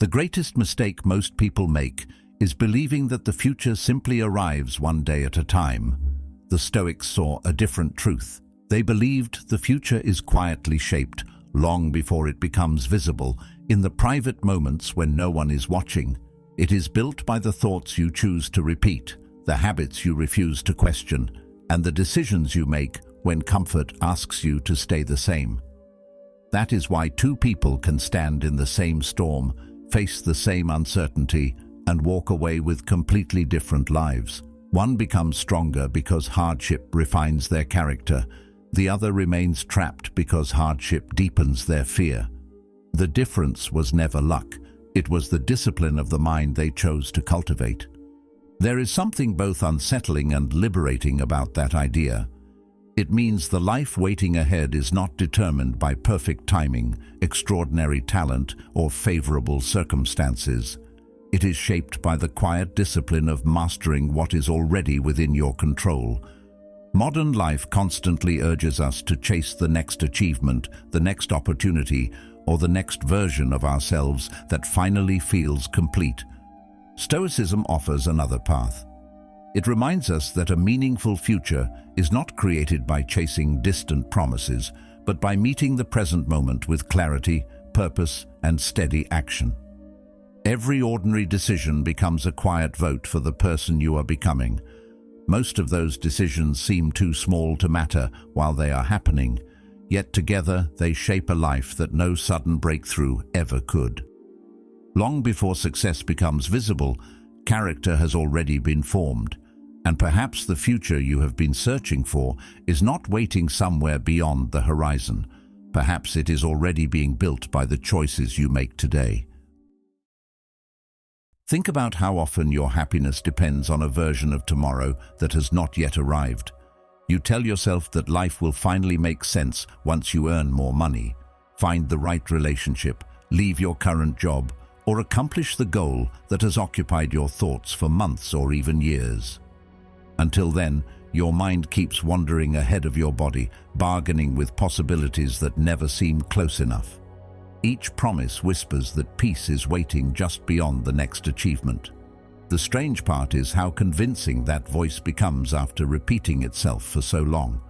The greatest mistake most people make is believing that the future simply arrives one day at a time. The Stoics saw a different truth. They believed the future is quietly shaped, long before it becomes visible, in the private moments when no one is watching. It is built by the thoughts you choose to repeat, the habits you refuse to question, and the decisions you make when comfort asks you to stay the same. That is why two people can stand in the same storm, face the same uncertainty, and walk away with completely different lives. One becomes stronger because hardship refines their character. The other remains trapped because hardship deepens their fear. The difference was never luck. It was the discipline of the mind they chose to cultivate. There is something both unsettling and liberating about that idea. It means the life waiting ahead is not determined by perfect timing, extraordinary talent, or favorable circumstances. It is shaped by the quiet discipline of mastering what is already within your control. Modern life constantly urges us to chase the next achievement, the next opportunity, or the next version of ourselves that finally feels complete. Stoicism offers another path. It reminds us that a meaningful future is not created by chasing distant promises, but by meeting the present moment with clarity, purpose, and steady action. Every ordinary decision becomes a quiet vote for the person you are becoming. Most of those decisions seem too small to matter while they are happening, yet together they shape a life that no sudden breakthrough ever could. Long before success becomes visible, character has already been formed, and perhaps the future you have been searching for is not waiting somewhere beyond the horizon. Perhaps it is already being built by the choices you make today. Think about how often your happiness depends on a version of tomorrow that has not yet arrived. You tell yourself that life will finally make sense once you earn more money, find the right relationship, leave your current job, or accomplish the goal that has occupied your thoughts for months or even years. Until then, your mind keeps wandering ahead of your body, bargaining with possibilities that never seem close enough. Each promise whispers that peace is waiting just beyond the next achievement. The strange part is how convincing that voice becomes after repeating itself for so long.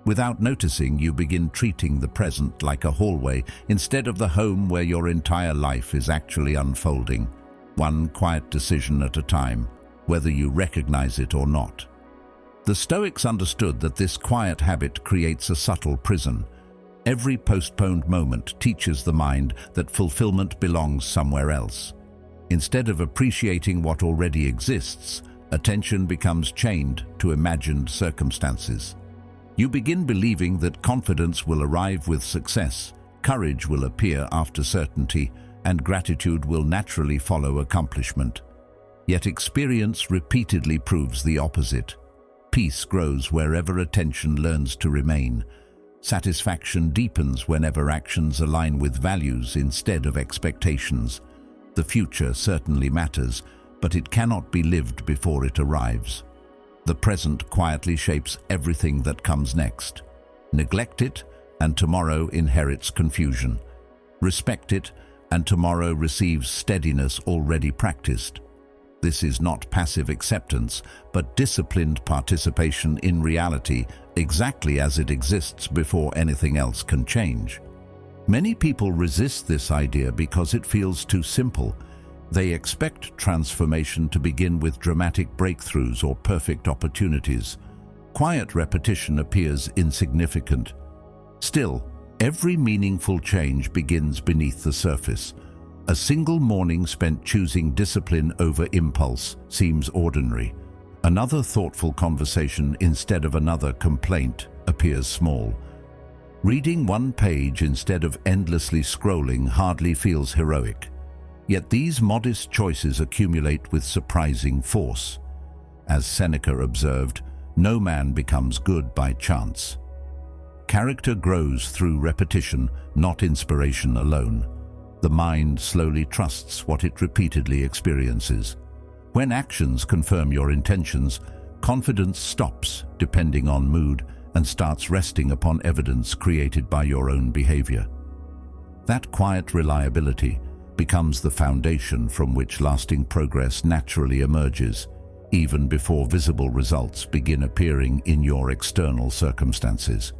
Without noticing, you begin treating the present like a hallway instead of the home where your entire life is actually unfolding, one quiet decision at a time, whether you recognize it or not. The Stoics understood that this quiet habit creates a subtle prison. Every postponed moment teaches the mind that fulfillment belongs somewhere else. Instead of appreciating what already exists, attention becomes chained to imagined circumstances. You begin believing that confidence will arrive with success, courage will appear after certainty, and gratitude will naturally follow accomplishment. Yet experience repeatedly proves the opposite. Peace grows wherever attention learns to remain. Satisfaction deepens whenever actions align with values instead of expectations. The future certainly matters, but it cannot be lived before it arrives. The present quietly shapes everything that comes next. Neglect it, and tomorrow inherits confusion. Respect it, and tomorrow receives steadiness already practiced. This is not passive acceptance, but disciplined participation in reality exactly as it exists before anything else can change. Many people resist this idea because it feels too simple. They expect transformation to begin with dramatic breakthroughs or perfect opportunities. Quiet repetition appears insignificant. Still, every meaningful change begins beneath the surface. A single morning spent choosing discipline over impulse seems ordinary. Another thoughtful conversation instead of another complaint appears small. Reading one page instead of endlessly scrolling hardly feels heroic. Yet these modest choices accumulate with surprising force. As Seneca observed, no man becomes good by chance. Character grows through repetition, not inspiration alone. The mind slowly trusts what it repeatedly experiences. When actions confirm your intentions, confidence stops depending on mood and starts resting upon evidence created by your own behavior. That quiet reliability, becomes the foundation from which lasting progress naturally emerges, even before visible results begin appearing in your external circumstances.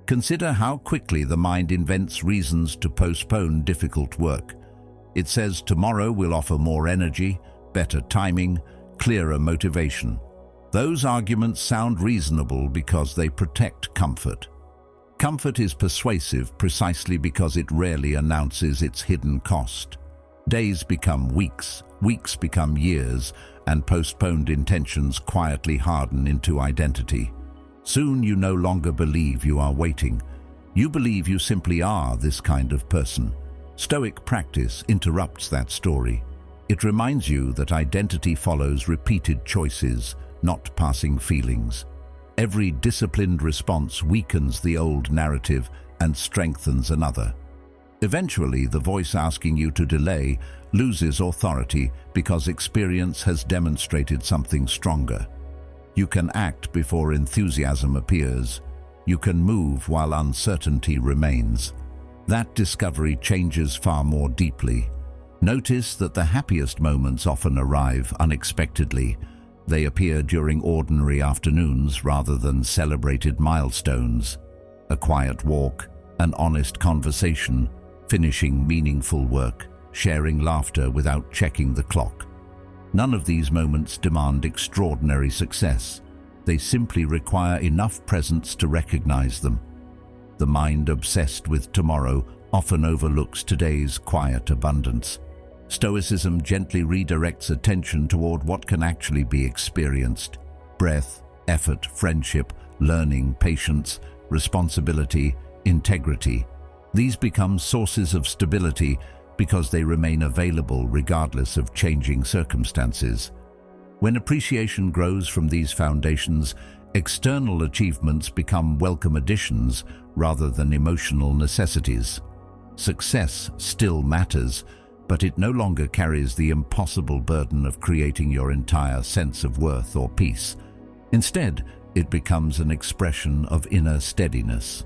Consider how quickly the mind invents reasons to postpone difficult work. It says tomorrow will offer more energy, better timing, clearer motivation. Those arguments sound reasonable because they protect comfort. Comfort is persuasive precisely because it rarely announces its hidden cost. Days become weeks, weeks become years, and postponed intentions quietly harden into identity. Soon you no longer believe you are waiting. You believe you simply are this kind of person. Stoic practice interrupts that story. It reminds you that identity follows repeated choices, not passing feelings. Every disciplined response weakens the old narrative and strengthens another. Eventually, the voice asking you to delay loses authority because experience has demonstrated something stronger. You can act before enthusiasm appears. You can move while uncertainty remains. That discovery changes far more deeply. Notice that the happiest moments often arrive unexpectedly. They appear during ordinary afternoons rather than celebrated milestones. A quiet walk, an honest conversation, finishing meaningful work, sharing laughter without checking the clock. None of these moments demand extraordinary success. They simply require enough presence to recognize them. The mind obsessed with tomorrow often overlooks today's quiet abundance. Stoicism gently redirects attention toward what can actually be experienced: breath, effort, friendship, learning, patience, responsibility, integrity. These become sources of stability because they remain available regardless of changing circumstances. When appreciation grows from these foundations, external achievements become welcome additions rather than emotional necessities. Success still matters, but it no longer carries the impossible burden of creating your entire sense of worth or peace. Instead, it becomes an expression of inner steadiness.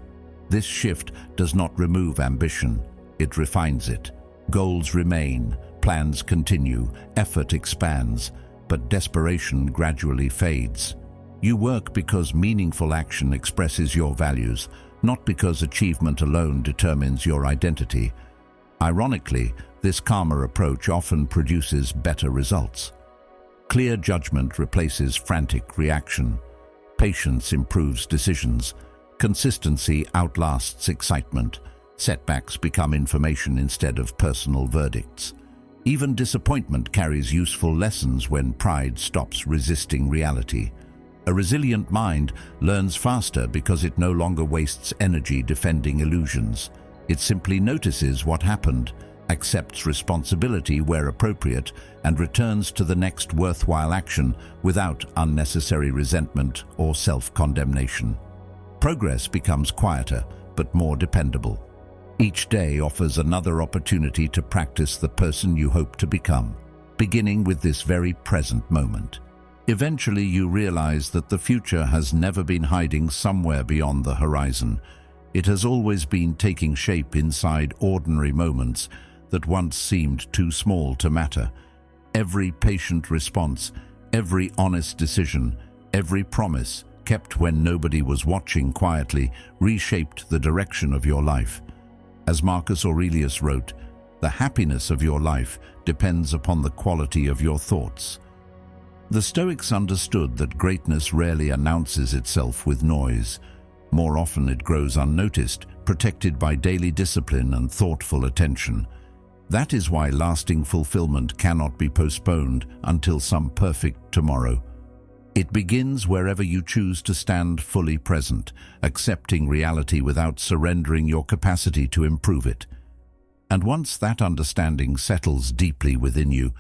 This shift does not remove ambition, it refines it. Goals remain, plans continue, effort expands, but desperation gradually fades. You work because meaningful action expresses your values, not because achievement alone determines your identity. Ironically, this calmer approach often produces better results. Clear judgment replaces frantic reaction. Patience improves decisions. Consistency outlasts excitement. Setbacks become information instead of personal verdicts. Even disappointment carries useful lessons when pride stops resisting reality. A resilient mind learns faster because it no longer wastes energy defending illusions. It simply notices what happened, accepts responsibility where appropriate, and returns to the next worthwhile action without unnecessary resentment or self-condemnation. Progress becomes quieter, but more dependable. Each day offers another opportunity to practice the person you hope to become, beginning with this very present moment. Eventually, you realize that the future has never been hiding somewhere beyond the horizon. It has always been taking shape inside ordinary moments that once seemed too small to matter. Every patient response, every honest decision, every promise kept when nobody was watching quietly reshaped the direction of your life. As Marcus Aurelius wrote, "The happiness of your life depends upon the quality of your thoughts." The Stoics understood that greatness rarely announces itself with noise. More often it grows unnoticed, protected by daily discipline and thoughtful attention. That is why lasting fulfillment cannot be postponed until some perfect tomorrow. It begins wherever you choose to stand fully present, accepting reality without surrendering your capacity to improve it. And once that understanding settles deeply within you,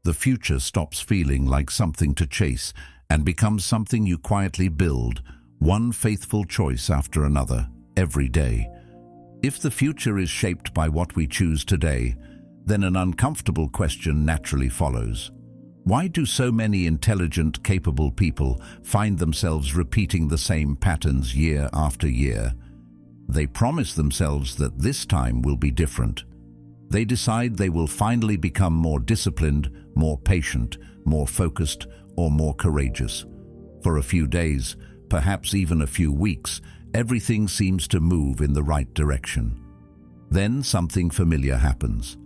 the future stops feeling like something to chase and becomes something you quietly build, one faithful choice after another, every day. If the future is shaped by what we choose today, then an uncomfortable question naturally follows. Why do so many intelligent, capable people find themselves repeating the same patterns year after year? They promise themselves that this time will be different. They decide they will finally become more disciplined, more patient, more focused, or more courageous. For a few days, perhaps even a few weeks, everything seems to move in the right direction. Then something familiar happens.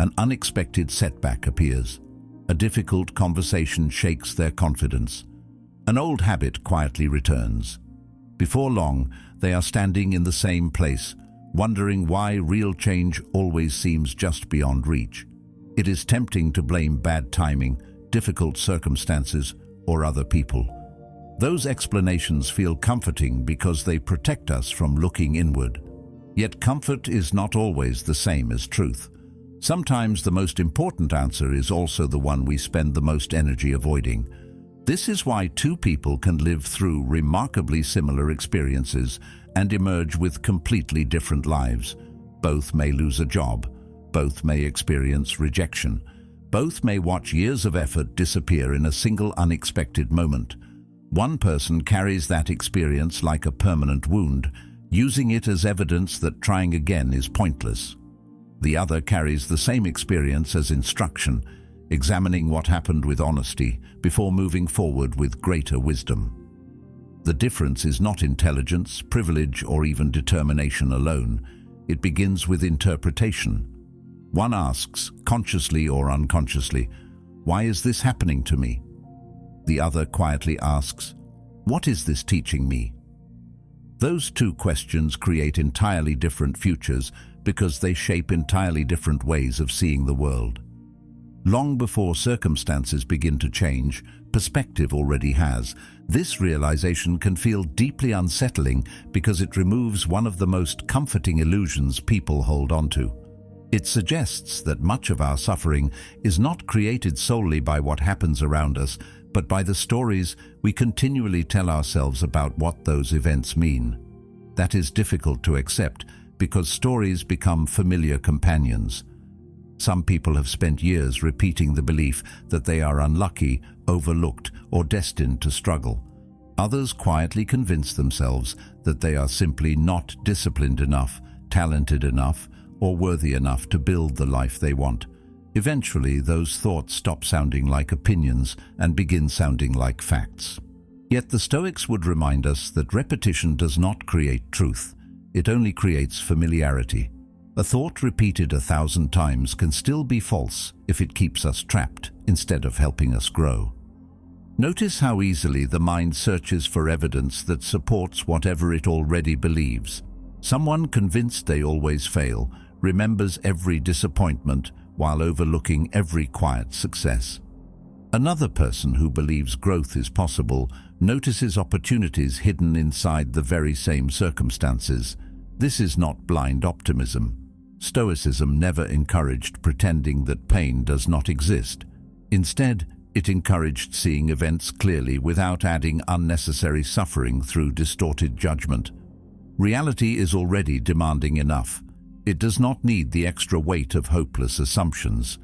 An unexpected setback appears. A difficult conversation shakes their confidence. An old habit quietly returns. Before long, they are standing in the same place, wondering why real change always seems just beyond reach. It is tempting to blame bad timing, difficult circumstances, or other people. Those explanations feel comforting because they protect us from looking inward. Yet comfort is not always the same as truth. Sometimes the most important answer is also the one we spend the most energy avoiding. This is why two people can live through remarkably similar experiences and emerge with completely different lives. Both may lose a job. Both may experience rejection. Both may watch years of effort disappear in a single unexpected moment. One person carries that experience like a permanent wound, using it as evidence that trying again is pointless. The other carries the same experience as instruction, examining what happened with honesty before moving forward with greater wisdom. The difference is not intelligence, privilege, or even determination alone. It begins with interpretation. One asks, consciously or unconsciously, "Why is this happening to me?" The other quietly asks, "What is this teaching me?" Those two questions create entirely different futures because they shape entirely different ways of seeing the world. Long before circumstances begin to change, perspective already has. This realization can feel deeply unsettling because it removes one of the most comforting illusions people hold onto. It suggests that much of our suffering is not created solely by what happens around us, but by the stories we continually tell ourselves about what those events mean. That is difficult to accept because stories become familiar companions. Some people have spent years repeating the belief that they are unlucky, overlooked, or destined to struggle. Others quietly convince themselves that they are simply not disciplined enough, talented enough, or worthy enough to build the life they want. Eventually, those thoughts stop sounding like opinions and begin sounding like facts. Yet the Stoics would remind us that repetition does not create truth. It only creates familiarity. A thought repeated 1,000 times can still be false if it keeps us trapped instead of helping us grow. Notice how easily the mind searches for evidence that supports whatever it already believes. Someone convinced they always fail remembers every disappointment while overlooking every quiet success. Another person who believes growth is possible notices opportunities hidden inside the very same circumstances. This is not blind optimism. Stoicism never encouraged pretending that pain does not exist. Instead, it encouraged seeing events clearly without adding unnecessary suffering through distorted judgment. Reality is already demanding enough. It does not need the extra weight of hopeless assumptions.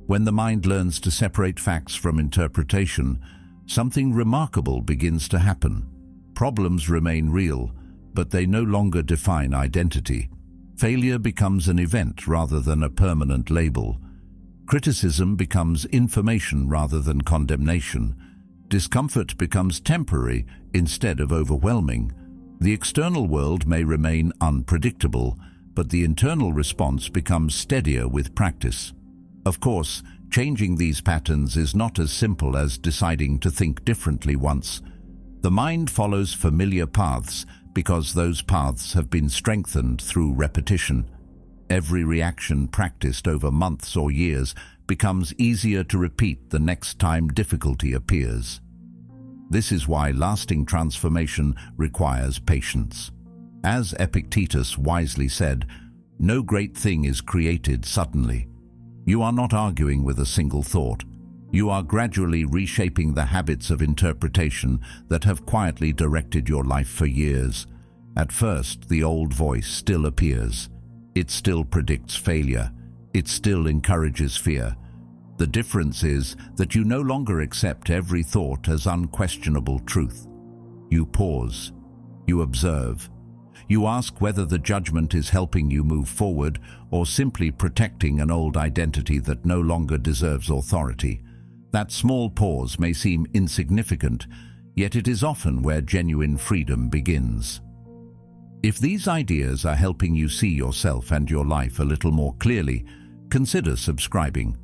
When the mind learns to separate facts from interpretation, something remarkable begins to happen. Problems remain real, but they no longer define identity. Failure becomes an event rather than a permanent label. Criticism becomes information rather than condemnation. Discomfort becomes temporary instead of overwhelming. The external world may remain unpredictable, but the internal response becomes steadier with practice. Of course, changing these patterns is not as simple as deciding to think differently once. The mind follows familiar paths because those paths have been strengthened through repetition. Every reaction practiced over months or years becomes easier to repeat the next time difficulty appears. This is why lasting transformation requires patience. As Epictetus wisely said, "No great thing is created suddenly." You are not arguing with a single thought. You are gradually reshaping the habits of interpretation that have quietly directed your life for years. At first, the old voice still appears. It still predicts failure. It still encourages fear. The difference is that you no longer accept every thought as unquestionable truth. You pause. You observe. You ask whether the judgment is helping you move forward or simply protecting an old identity that no longer deserves authority. That small pause may seem insignificant, yet it is often where genuine freedom begins. If these ideas are helping you see yourself and your life a little more clearly, consider subscribing.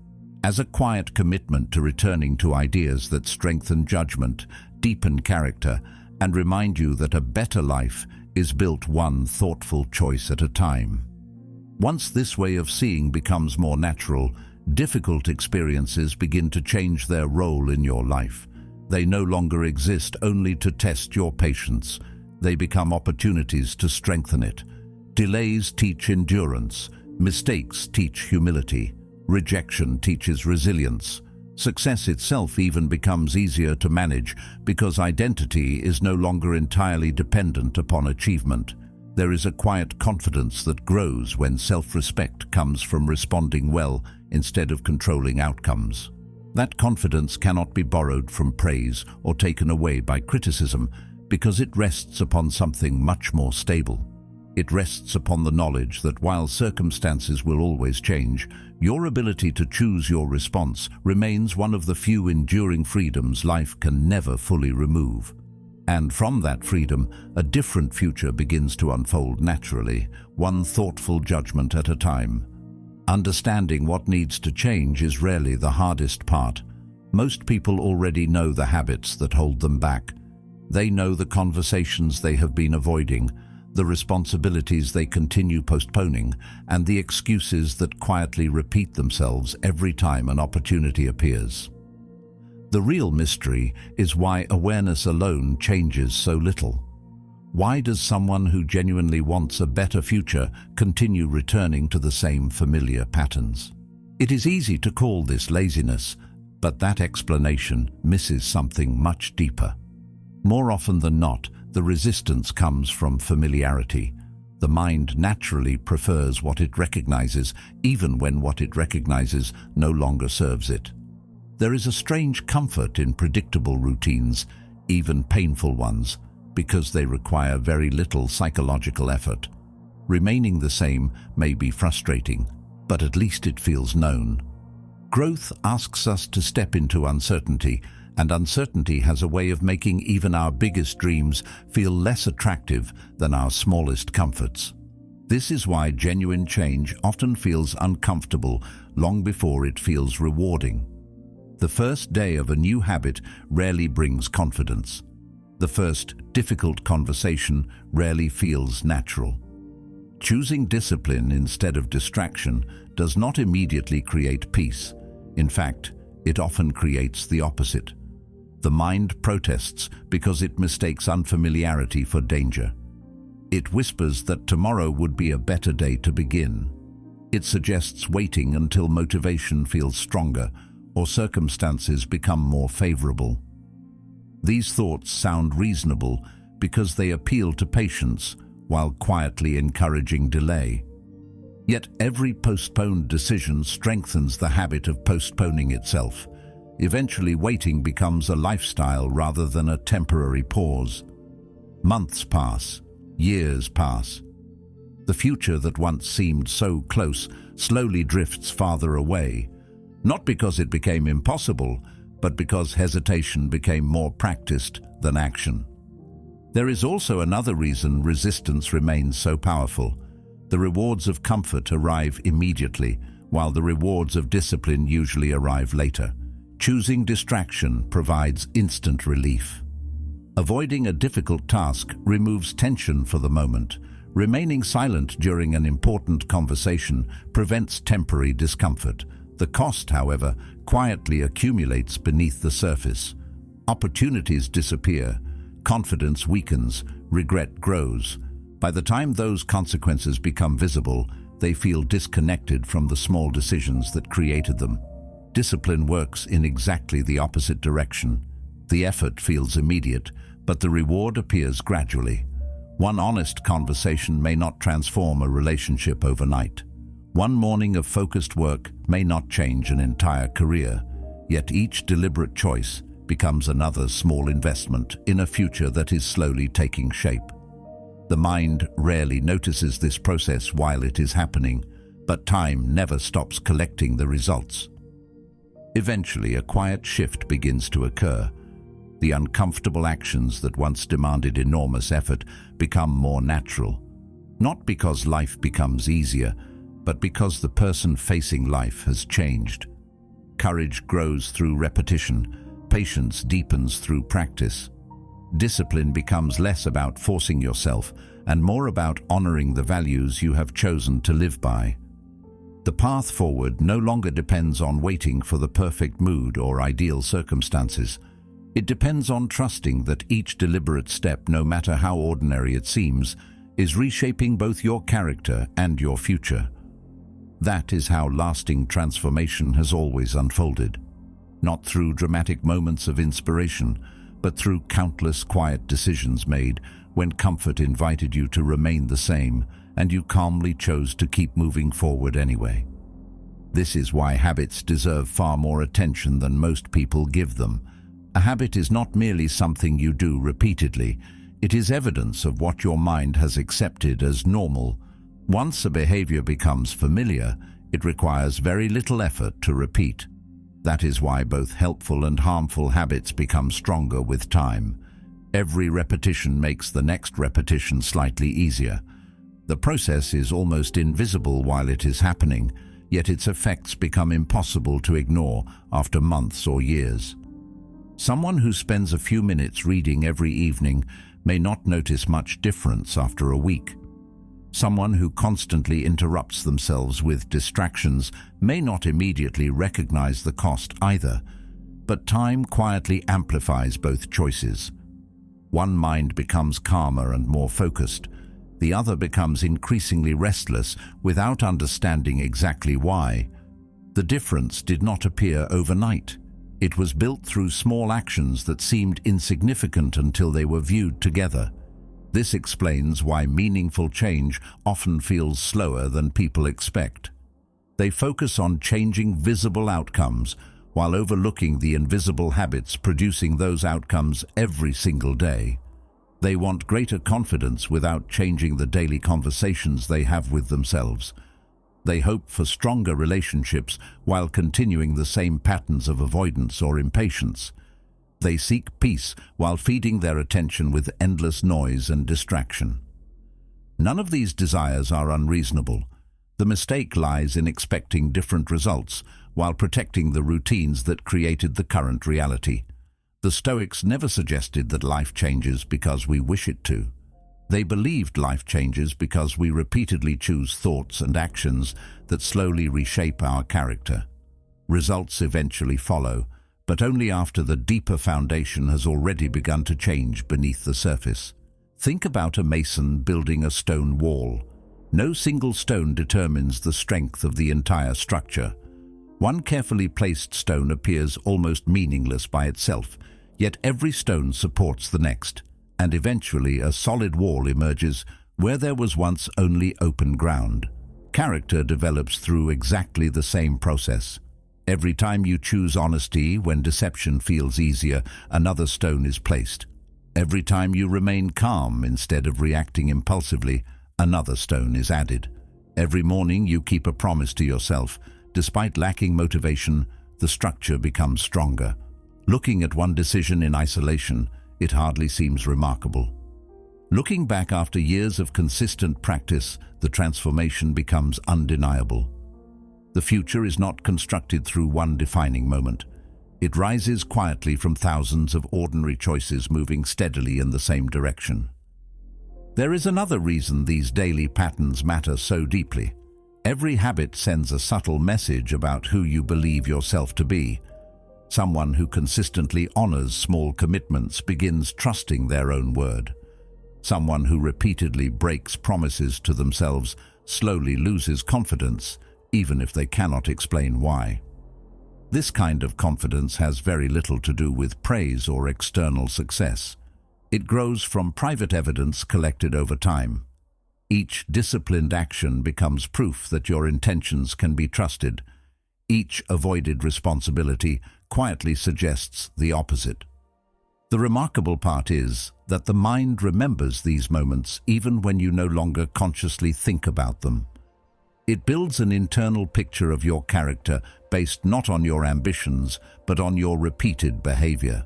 As a quiet commitment to returning to ideas that strengthen judgment, deepen character, and remind you that a better life is built one thoughtful choice at a time. Once this way of seeing becomes more natural, difficult experiences begin to change their role in your life. They no longer exist only to test your patience. They become opportunities to strengthen it. Delays teach endurance. Mistakes teach humility. Rejection teaches resilience. Success itself even becomes easier to manage because identity is no longer entirely dependent upon achievement. There is a quiet confidence that grows when self-respect comes from responding well instead of controlling outcomes. That confidence cannot be borrowed from praise or taken away by criticism because it rests upon something much more stable. It rests upon the knowledge that while circumstances will always change, your ability to choose your response remains one of the few enduring freedoms life can never fully remove. And from that freedom, a different future begins to unfold naturally, one thoughtful judgment at a time. Understanding what needs to change is rarely the hardest part. Most people already know the habits that hold them back. They know the conversations they have been avoiding, the responsibilities they continue postponing, and the excuses that quietly repeat themselves every time an opportunity appears. The real mystery is why awareness alone changes so little. Why does someone who genuinely wants a better future continue returning to the same familiar patterns? It is easy to call this laziness, but that explanation misses something much deeper. More often than not, the resistance comes from familiarity. The mind naturally prefers what it recognizes, even when what it recognizes no longer serves it. There is a strange comfort in predictable routines, even painful ones, because they require very little psychological effort. Remaining the same may be frustrating, but at least it feels known. Growth asks us to step into uncertainty, and uncertainty has a way of making even our biggest dreams feel less attractive than our smallest comforts. This is why genuine change often feels uncomfortable long before it feels rewarding. The first day of a new habit rarely brings confidence. The first difficult conversation rarely feels natural. Choosing discipline instead of distraction does not immediately create peace. In fact, it often creates the opposite. The mind protests because it mistakes unfamiliarity for danger. It whispers that tomorrow would be a better day to begin. It suggests waiting until motivation feels stronger or circumstances become more favorable. These thoughts sound reasonable because they appeal to patience while quietly encouraging delay. Yet every postponed decision strengthens the habit of postponing itself. Eventually, waiting becomes a lifestyle rather than a temporary pause. Months pass, years pass. The future that once seemed so close slowly drifts farther away, not because it became impossible, but because hesitation became more practiced than action. There is also another reason resistance remains so powerful. The rewards of comfort arrive immediately, while the rewards of discipline usually arrive later. Choosing distraction provides instant relief. Avoiding a difficult task removes tension for the moment. Remaining silent during an important conversation prevents temporary discomfort. The cost, however, quietly accumulates beneath the surface. Opportunities disappear, confidence weakens, regret grows. By the time those consequences become visible, they feel disconnected from the small decisions that created them. Discipline works in exactly the opposite direction. The effort feels immediate, but the reward appears gradually. One honest conversation may not transform a relationship overnight. One morning of focused work may not change an entire career, yet each deliberate choice becomes another small investment in a future that is slowly taking shape. The mind rarely notices this process while it is happening, but time never stops collecting the results. Eventually, a quiet shift begins to occur. The uncomfortable actions that once demanded enormous effort become more natural. Not because life becomes easier, but because the person facing life has changed. Courage grows through repetition. Patience deepens through practice. Discipline becomes less about forcing yourself and more about honoring the values you have chosen to live by. The path forward no longer depends on waiting for the perfect mood or ideal circumstances. It depends on trusting that each deliberate step, no matter how ordinary it seems, is reshaping both your character and your future. That is how lasting transformation has always unfolded. Not through dramatic moments of inspiration, but through countless quiet decisions made when comfort invited you to remain the same and you calmly chose to keep moving forward anyway. This is why habits deserve far more attention than most people give them. A habit is not merely something you do repeatedly. It is evidence of what your mind has accepted as normal. Once a behavior becomes familiar, it requires very little effort to repeat. That is why both helpful and harmful habits become stronger with time. Every repetition makes the next repetition slightly easier. The process is almost invisible while it is happening, yet its effects become impossible to ignore after months or years. Someone who spends a few minutes reading every evening may not notice much difference after a week. Someone who constantly interrupts themselves with distractions may not immediately recognize the cost either, but time quietly amplifies both choices. One mind becomes calmer and more focused. The other becomes increasingly restless without understanding exactly why. The difference did not appear overnight. It was built through small actions that seemed insignificant until they were viewed together. This explains why meaningful change often feels slower than people expect. They focus on changing visible outcomes while overlooking the invisible habits producing those outcomes every single day. They want greater confidence without changing the daily conversations they have with themselves. They hope for stronger relationships while continuing the same patterns of avoidance or impatience. They seek peace while feeding their attention with endless noise and distraction. None of these desires are unreasonable. The mistake lies in expecting different results while protecting the routines that created the current reality. The Stoics never suggested that life changes because we wish it to. They believed life changes because we repeatedly choose thoughts and actions that slowly reshape our character. Results eventually follow, but only after the deeper foundation has already begun to change beneath the surface. Think about a mason building a stone wall. No single stone determines the strength of the entire structure. One carefully placed stone appears almost meaningless by itself, yet every stone supports the next, and eventually a solid wall emerges where there was once only open ground. Character develops through exactly the same process. Every time you choose honesty when deception feels easier, another stone is placed. Every time you remain calm instead of reacting impulsively, another stone is added. Every morning you keep a promise to yourself. Despite lacking motivation, the structure becomes stronger. Looking at one decision in isolation, it hardly seems remarkable. Looking back after years of consistent practice, the transformation becomes undeniable. The future is not constructed through one defining moment. It rises quietly from thousands of ordinary choices moving steadily in the same direction. There is another reason these daily patterns matter so deeply. Every habit sends a subtle message about who you believe yourself to be. Someone who consistently honors small commitments begins trusting their own word. Someone who repeatedly breaks promises to themselves slowly loses confidence, even if they cannot explain why. This kind of confidence has very little to do with praise or external success. It grows from private evidence collected over time. Each disciplined action becomes proof that your intentions can be trusted. Each avoided responsibility quietly suggests the opposite. The remarkable part is that the mind remembers these moments even when you no longer consciously think about them. It builds an internal picture of your character based not on your ambitions, but on your repeated behavior.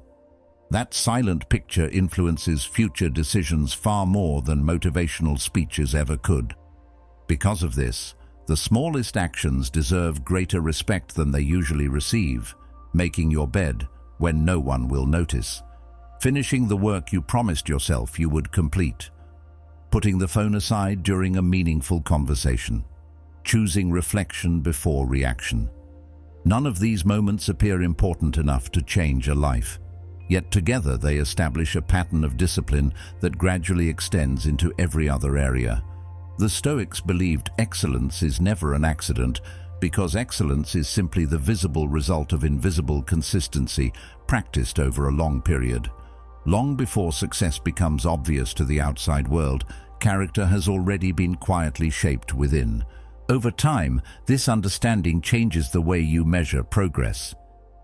That silent picture influences future decisions far more than motivational speeches ever could. Because of this, the smallest actions deserve greater respect than they usually receive. Making your bed when no one will notice. Finishing the work you promised yourself you would complete. Putting the phone aside during a meaningful conversation. Choosing reflection before reaction. None of these moments appear important enough to change a life. Yet together they establish a pattern of discipline that gradually extends into every other area. The Stoics believed excellence is never an accident, because excellence is simply the visible result of invisible consistency practiced over a long period. Long before success becomes obvious to the outside world, character has already been quietly shaped within. Over time, this understanding changes the way you measure progress.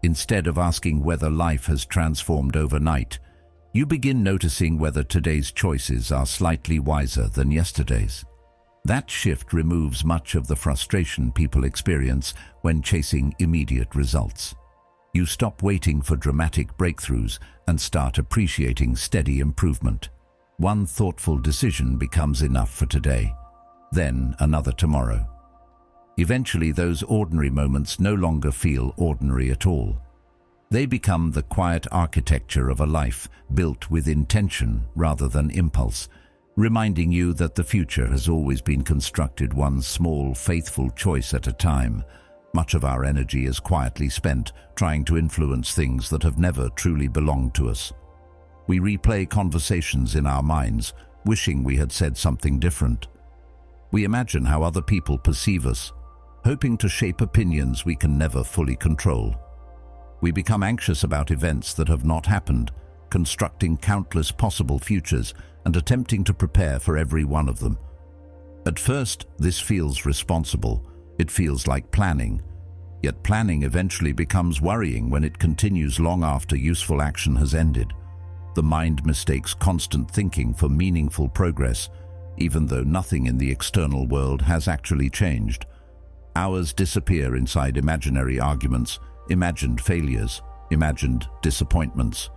Instead of asking whether life has transformed overnight, you begin noticing whether today's choices are slightly wiser than yesterday's. That shift removes much of the frustration people experience when chasing immediate results. You stop waiting for dramatic breakthroughs and start appreciating steady improvement. One thoughtful decision becomes enough for today, then another tomorrow. Eventually, those ordinary moments no longer feel ordinary at all. They become the quiet architecture of a life built with intention rather than impulse, reminding you that the future has always been constructed one small, faithful choice at a time. Much of our energy is quietly spent trying to influence things that have never truly belonged to us. We replay conversations in our minds, wishing we had said something different. We imagine how other people perceive us, hoping to shape opinions we can never fully control. We become anxious about events that have not happened, constructing countless possible futures and attempting to prepare for every one of them. At first, this feels responsible. It feels like planning. Yet planning eventually becomes worrying when it continues long after useful action has ended. The mind mistakes constant thinking for meaningful progress, even though nothing in the external world has actually changed. Hours disappear inside imaginary arguments, imagined failures, imagined disappointments.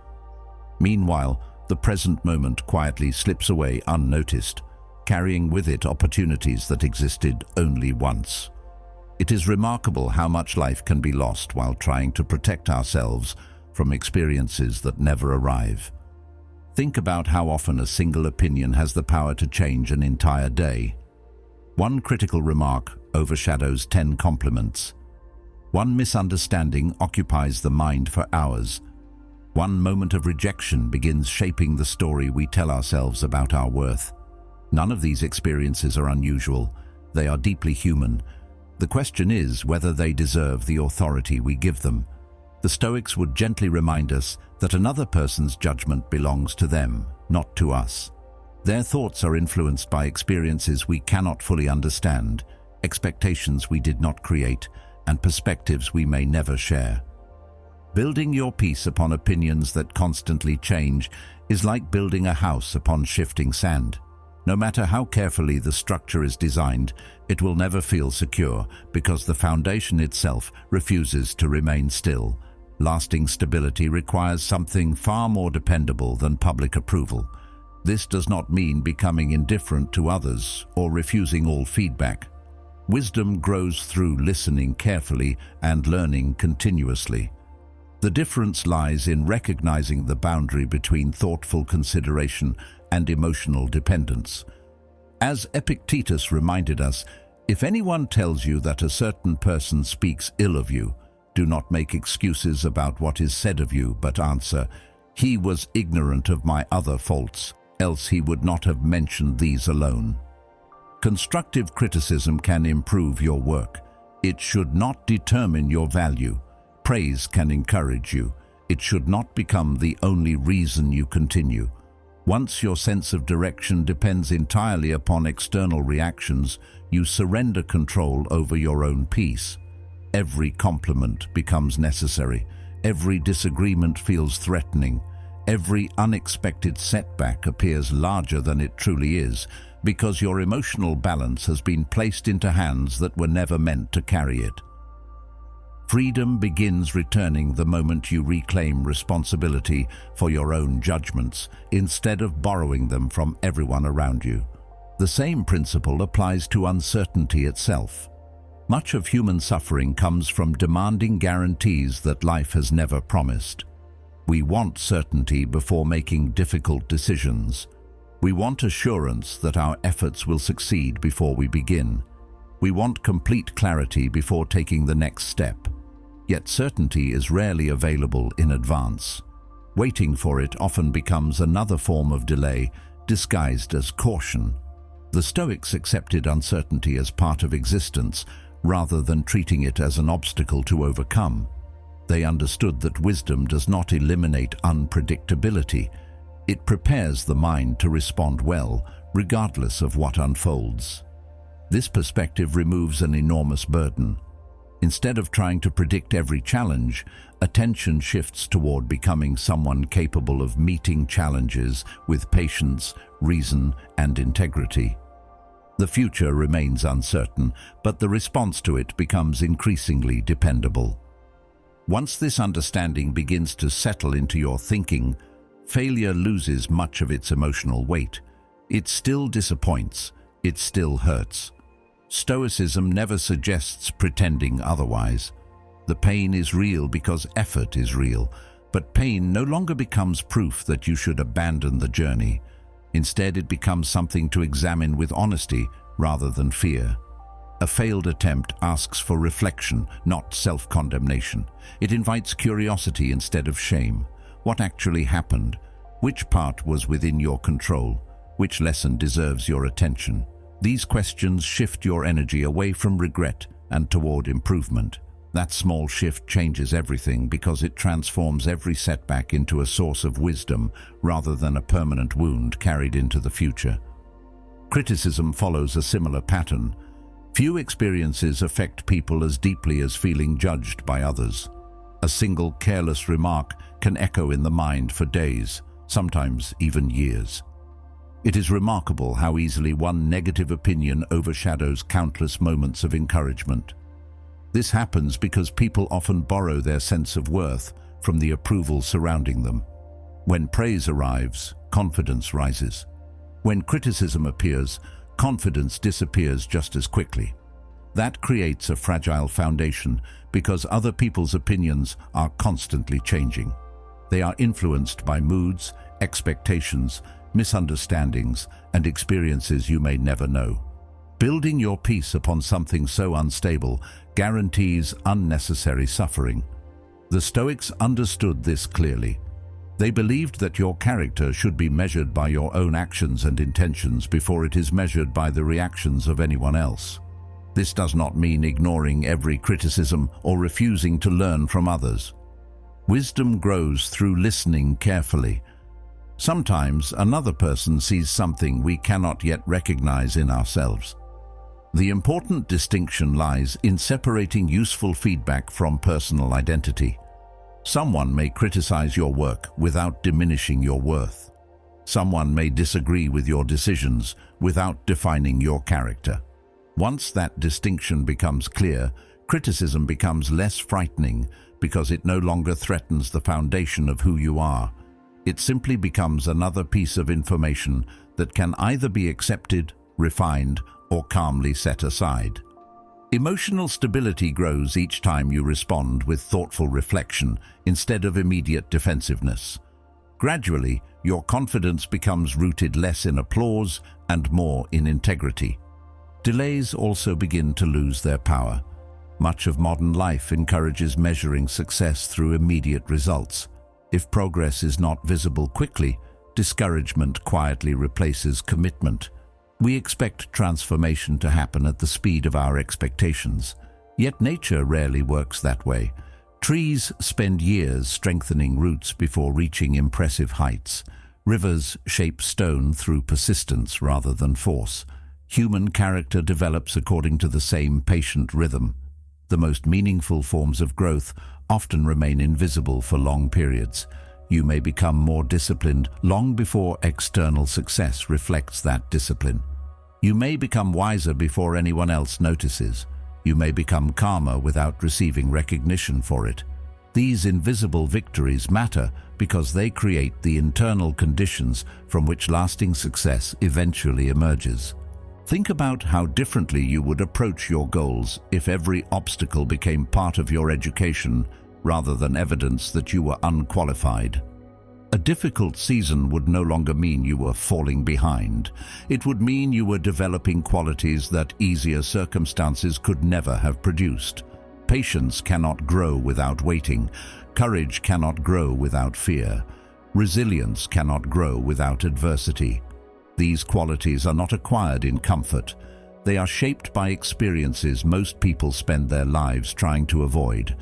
Meanwhile, the present moment quietly slips away unnoticed, carrying with it opportunities that existed only once. It is remarkable how much life can be lost while trying to protect ourselves from experiences that never arrive. Think about how often a single opinion has the power to change an entire day. One critical remark overshadows 10 compliments. One misunderstanding occupies the mind for hours. One moment of rejection begins shaping the story we tell ourselves about our worth. None of these experiences are unusual. They are deeply human. The question is whether they deserve the authority we give them. The Stoics would gently remind us that another person's judgment belongs to them, not to us. Their thoughts are influenced by experiences we cannot fully understand, expectations we did not create, and perspectives we may never share. Building your peace upon opinions that constantly change is like building a house upon shifting sand. No matter how carefully the structure is designed, it will never feel secure because the foundation itself refuses to remain still. Lasting stability requires something far more dependable than public approval. This does not mean becoming indifferent to others or refusing all feedback. Wisdom grows through listening carefully and learning continuously. The difference lies in recognizing the boundary between thoughtful consideration and emotional dependence. As Epictetus reminded us, if anyone tells you that a certain person speaks ill of you, do not make excuses about what is said of you, but answer, "He was ignorant of my other faults, else he would not have mentioned these alone." Constructive criticism can improve your work. It should not determine your value. Praise can encourage you. It should not become the only reason you continue. Once your sense of direction depends entirely upon external reactions, you surrender control over your own peace. Every compliment becomes necessary. Every disagreement feels threatening. Every unexpected setback appears larger than it truly is, because your emotional balance has been placed into hands that were never meant to carry it. Freedom begins returning the moment you reclaim responsibility for your own judgments instead of borrowing them from everyone around you. The same principle applies to uncertainty itself. Much of human suffering comes from demanding guarantees that life has never promised. We want certainty before making difficult decisions. We want assurance that our efforts will succeed before we begin. We want complete clarity before taking the next step. Yet certainty is rarely available in advance. Waiting for it often becomes another form of delay, disguised as caution. The Stoics accepted uncertainty as part of existence, rather than treating it as an obstacle to overcome. They understood that wisdom does not eliminate unpredictability. It prepares the mind to respond well, regardless of what unfolds. This perspective removes an enormous burden. Instead of trying to predict every challenge, attention shifts toward becoming someone capable of meeting challenges with patience, reason, and integrity. The future remains uncertain, but the response to it becomes increasingly dependable. Once this understanding begins to settle into your thinking, failure loses much of its emotional weight. It still disappoints, it still hurts. Stoicism never suggests pretending otherwise. The pain is real because effort is real, but pain no longer becomes proof that you should abandon the journey. Instead, it becomes something to examine with honesty rather than fear. A failed attempt asks for reflection, not self-condemnation. It invites curiosity instead of shame. What actually happened? Which part was within your control? Which lesson deserves your attention? These questions shift your energy away from regret and toward improvement. That small shift changes everything because it transforms every setback into a source of wisdom rather than a permanent wound carried into the future. Criticism follows a similar pattern. Few experiences affect people as deeply as feeling judged by others. A single careless remark can echo in the mind for days, sometimes even years. It is remarkable how easily one negative opinion overshadows countless moments of encouragement. This happens because people often borrow their sense of worth from the approval surrounding them. When praise arrives, confidence rises. When criticism appears, confidence disappears just as quickly. That creates a fragile foundation because other people's opinions are constantly changing. They are influenced by moods, expectations, misunderstandings, and experiences you may never know. Building your peace upon something so unstable guarantees unnecessary suffering. The Stoics understood this clearly. They believed that your character should be measured by your own actions and intentions before it is measured by the reactions of anyone else. This does not mean ignoring every criticism or refusing to learn from others. Wisdom grows through listening carefully. Sometimes another person sees something we cannot yet recognize in ourselves. The important distinction lies in separating useful feedback from personal identity. Someone may criticize your work without diminishing your worth. Someone may disagree with your decisions without defining your character. Once that distinction becomes clear, criticism becomes less frightening because it no longer threatens the foundation of who you are. It simply becomes another piece of information that can either be accepted, refined, or calmly set aside. Emotional stability grows each time you respond with thoughtful reflection instead of immediate defensiveness. Gradually, your confidence becomes rooted less in applause and more in integrity. Delays also begin to lose their power. Much of modern life encourages measuring success through immediate results. If progress is not visible quickly, discouragement quietly replaces commitment. We expect transformation to happen at the speed of our expectations. Yet nature rarely works that way. Trees spend years strengthening roots before reaching impressive heights. Rivers shape stone through persistence rather than force. Human character develops according to the same patient rhythm. The most meaningful forms of growth often remain invisible for long periods. You may become more disciplined long before external success reflects that discipline. You may become wiser before anyone else notices. You may become calmer without receiving recognition for it. These invisible victories matter because they create the internal conditions from which lasting success eventually emerges. Think about how differently you would approach your goals if every obstacle became part of your education rather than evidence that you were unqualified. A difficult season would no longer mean you were falling behind. It would mean you were developing qualities that easier circumstances could never have produced. Patience cannot grow without waiting. Courage cannot grow without fear. Resilience cannot grow without adversity. These qualities are not acquired in comfort. They are shaped by experiences most people spend their lives trying to avoid.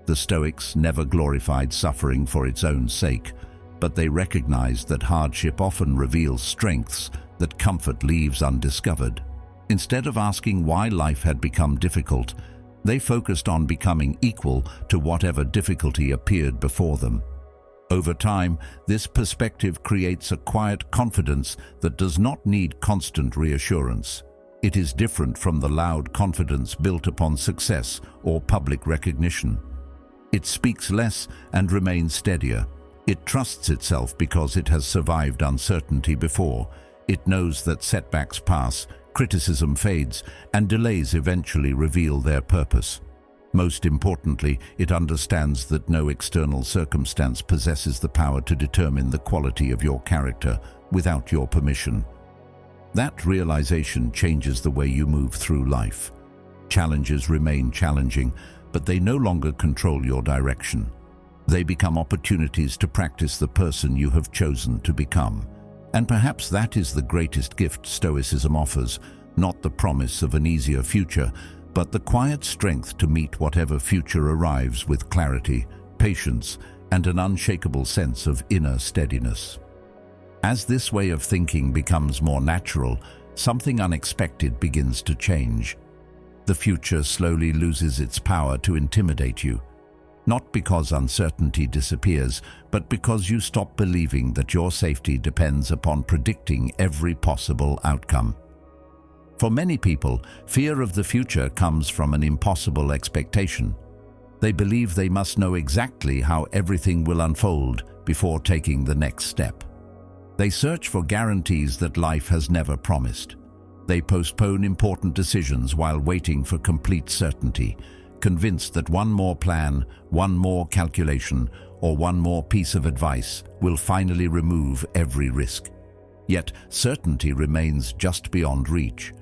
The Stoics never glorified suffering for its own sake, but they recognized that hardship often reveals strengths that comfort leaves undiscovered. Instead of asking why life had become difficult, they focused on becoming equal to whatever difficulty appeared before them. Over time, this perspective creates a quiet confidence that does not need constant reassurance. It is different from the loud confidence built upon success or public recognition. It speaks less and remains steadier. It trusts itself because it has survived uncertainty before. It knows that setbacks pass, criticism fades, and delays eventually reveal their purpose. Most importantly, it understands that no external circumstance possesses the power to determine the quality of your character without your permission. That realization changes the way you move through life. Challenges remain challenging, but they no longer control your direction. They become opportunities to practice the person you have chosen to become. And perhaps that is the greatest gift Stoicism offers, not the promise of an easier future, but the quiet strength to meet whatever future arrives with clarity, patience, and an unshakable sense of inner steadiness. As this way of thinking becomes more natural, something unexpected begins to change. The future slowly loses its power to intimidate you, not because uncertainty disappears, but because you stop believing that your safety depends upon predicting every possible outcome. For many people, fear of the future comes from an impossible expectation. They believe they must know exactly how everything will unfold before taking the next step. They search for guarantees that life has never promised. They postpone important decisions while waiting for complete certainty, convinced that one more plan, one more calculation, or one more piece of advice will finally remove every risk. Yet certainty remains just beyond reach.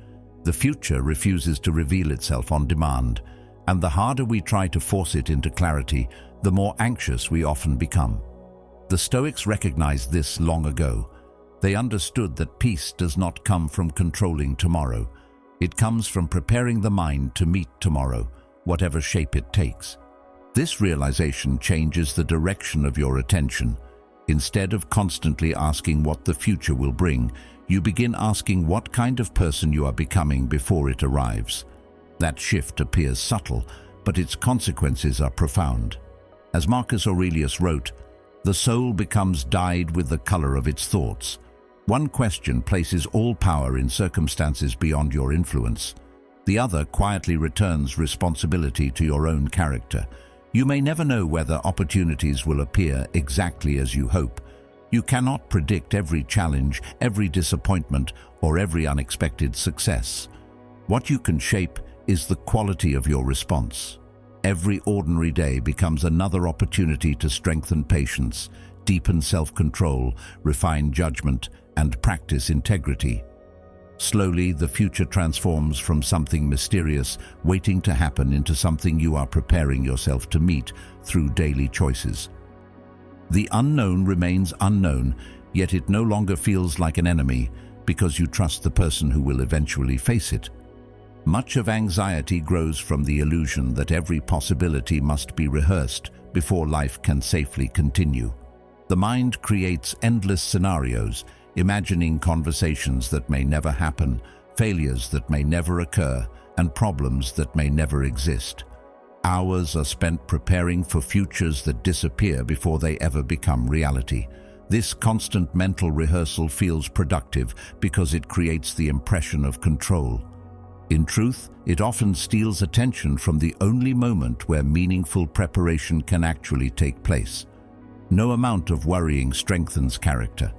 The future refuses to reveal itself on demand, and the harder we try to force it into clarity, the more anxious we often become. The Stoics recognized this long ago. They understood that peace does not come from controlling tomorrow. It comes from preparing the mind to meet tomorrow, whatever shape it takes. This realization changes the direction of your attention. Instead of constantly asking what the future will bring, you begin asking what kind of person you are becoming before it arrives. That shift appears subtle, but its consequences are profound. As Marcus Aurelius wrote, "The soul becomes dyed with the color of its thoughts." One question places all power in circumstances beyond your influence. The other quietly returns responsibility to your own character. You may never know whether opportunities will appear exactly as you hope. You cannot predict every challenge, every disappointment, or every unexpected success. What you can shape is the quality of your response. Every ordinary day becomes another opportunity to strengthen patience, deepen self-control, refine judgment, and practice integrity. Slowly, the future transforms from something mysterious, waiting to happen, into something you are preparing yourself to meet through daily choices. The unknown remains unknown, yet it no longer feels like an enemy because you trust the person who will eventually face it. Much of anxiety grows from the illusion that every possibility must be rehearsed before life can safely continue. The mind creates endless scenarios, imagining conversations that may never happen, failures that may never occur, and problems that may never exist. Hours are spent preparing for futures that disappear before they ever become reality. This constant mental rehearsal feels productive because it creates the impression of control. In truth, it often steals attention from the only moment where meaningful preparation can actually take place. No amount of worrying strengthens character.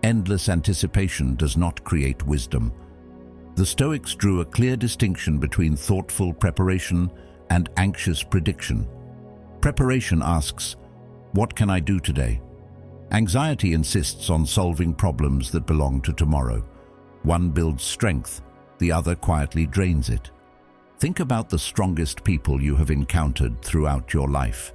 Endless anticipation does not create wisdom. The Stoics drew a clear distinction between thoughtful preparation and anxious prediction. Preparation asks, "What can I do today?" Anxiety insists on solving problems that belong to tomorrow. One builds strength, the other quietly drains it. Think about the strongest people you have encountered throughout your life.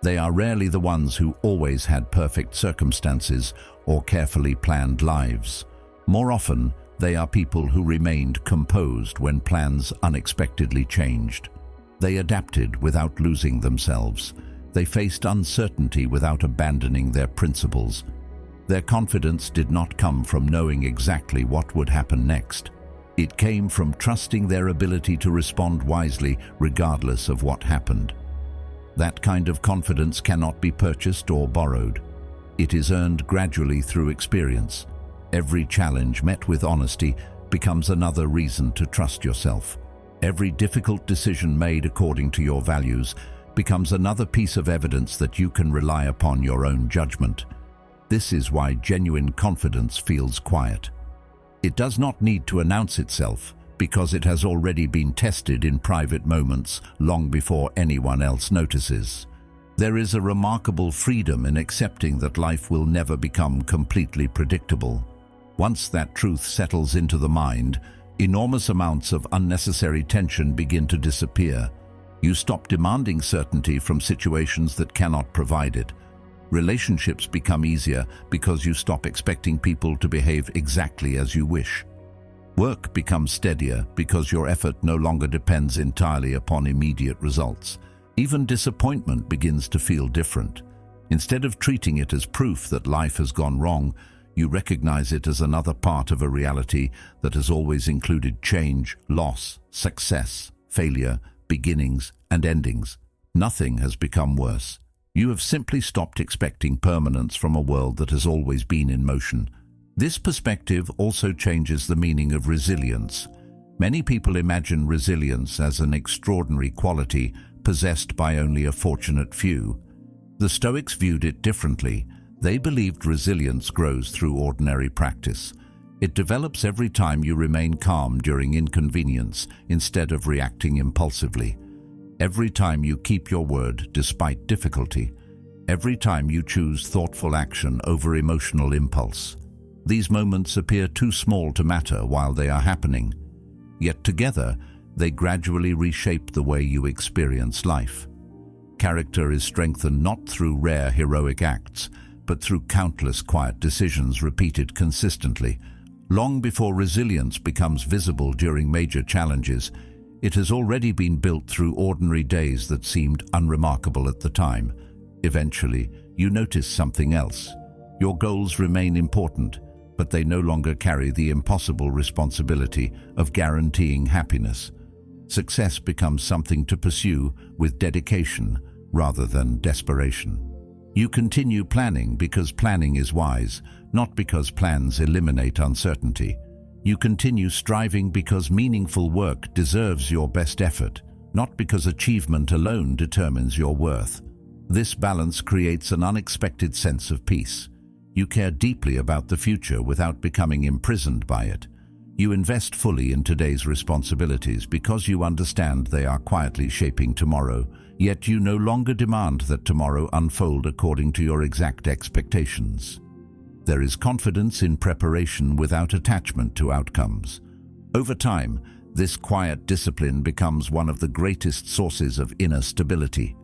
They are rarely the ones who always had perfect circumstances or carefully planned lives. More often, they are people who remained composed when plans unexpectedly changed. They adapted without losing themselves. They faced uncertainty without abandoning their principles. Their confidence did not come from knowing exactly what would happen next. It came from trusting their ability to respond wisely regardless of what happened. That kind of confidence cannot be purchased or borrowed. It is earned gradually through experience. Every challenge met with honesty becomes another reason to trust yourself. Every difficult decision made according to your values becomes another piece of evidence that you can rely upon your own judgment. This is why genuine confidence feels quiet. It does not need to announce itself because it has already been tested in private moments long before anyone else notices. There is a remarkable freedom in accepting that life will never become completely predictable. Once that truth settles into the mind, enormous amounts of unnecessary tension begin to disappear. You stop demanding certainty from situations that cannot provide it. Relationships become easier because you stop expecting people to behave exactly as you wish. Work becomes steadier because your effort no longer depends entirely upon immediate results. Even disappointment begins to feel different. Instead of treating it as proof that life has gone wrong, you recognize it as another part of a reality that has always included change, loss, success, failure, beginnings and endings. Nothing has become worse. You have simply stopped expecting permanence from a world that has always been in motion. This perspective also changes the meaning of resilience. Many people imagine resilience as an extraordinary quality possessed by only a fortunate few. The Stoics viewed it differently. They believed resilience grows through ordinary practice. It develops every time you remain calm during inconvenience instead of reacting impulsively. Every time you keep your word despite difficulty. Every time you choose thoughtful action over emotional impulse. These moments appear too small to matter while they are happening. Yet together, they gradually reshape the way you experience life. Character is strengthened not through rare heroic acts, but through countless quiet decisions repeated consistently. Long before resilience becomes visible during major challenges, it has already been built through ordinary days that seemed unremarkable at the time. Eventually, you notice something else. Your goals remain important, but they no longer carry the impossible responsibility of guaranteeing happiness. Success becomes something to pursue with dedication rather than desperation. You continue planning because planning is wise, not because plans eliminate uncertainty. You continue striving because meaningful work deserves your best effort, not because achievement alone determines your worth. This balance creates an unexpected sense of peace. You care deeply about the future without becoming imprisoned by it. You invest fully in today's responsibilities because you understand they are quietly shaping tomorrow, yet you no longer demand that tomorrow unfold according to your exact expectations. There is confidence in preparation without attachment to outcomes. Over time, this quiet discipline becomes one of the greatest sources of inner stability.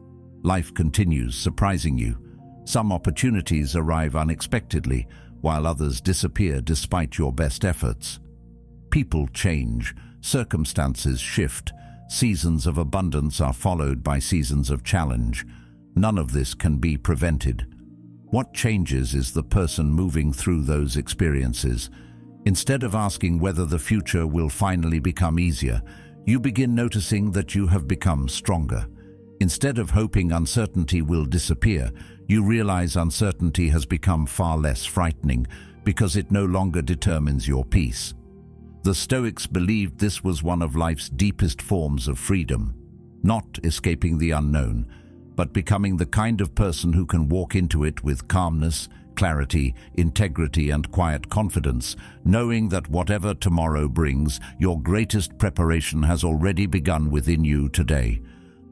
Life continues surprising you. Some opportunities arrive unexpectedly, while others disappear despite your best efforts. People change, circumstances shift, seasons of abundance are followed by seasons of challenge. None of this can be prevented. What changes is the person moving through those experiences. Instead of asking whether the future will finally become easier, you begin noticing that you have become stronger. Instead of hoping uncertainty will disappear, you realize uncertainty has become far less frightening because it no longer determines your peace. The Stoics believed this was one of life's deepest forms of freedom, not escaping the unknown, but becoming the kind of person who can walk into it with calmness, clarity, integrity, and quiet confidence, knowing that whatever tomorrow brings, your greatest preparation has already begun within you today.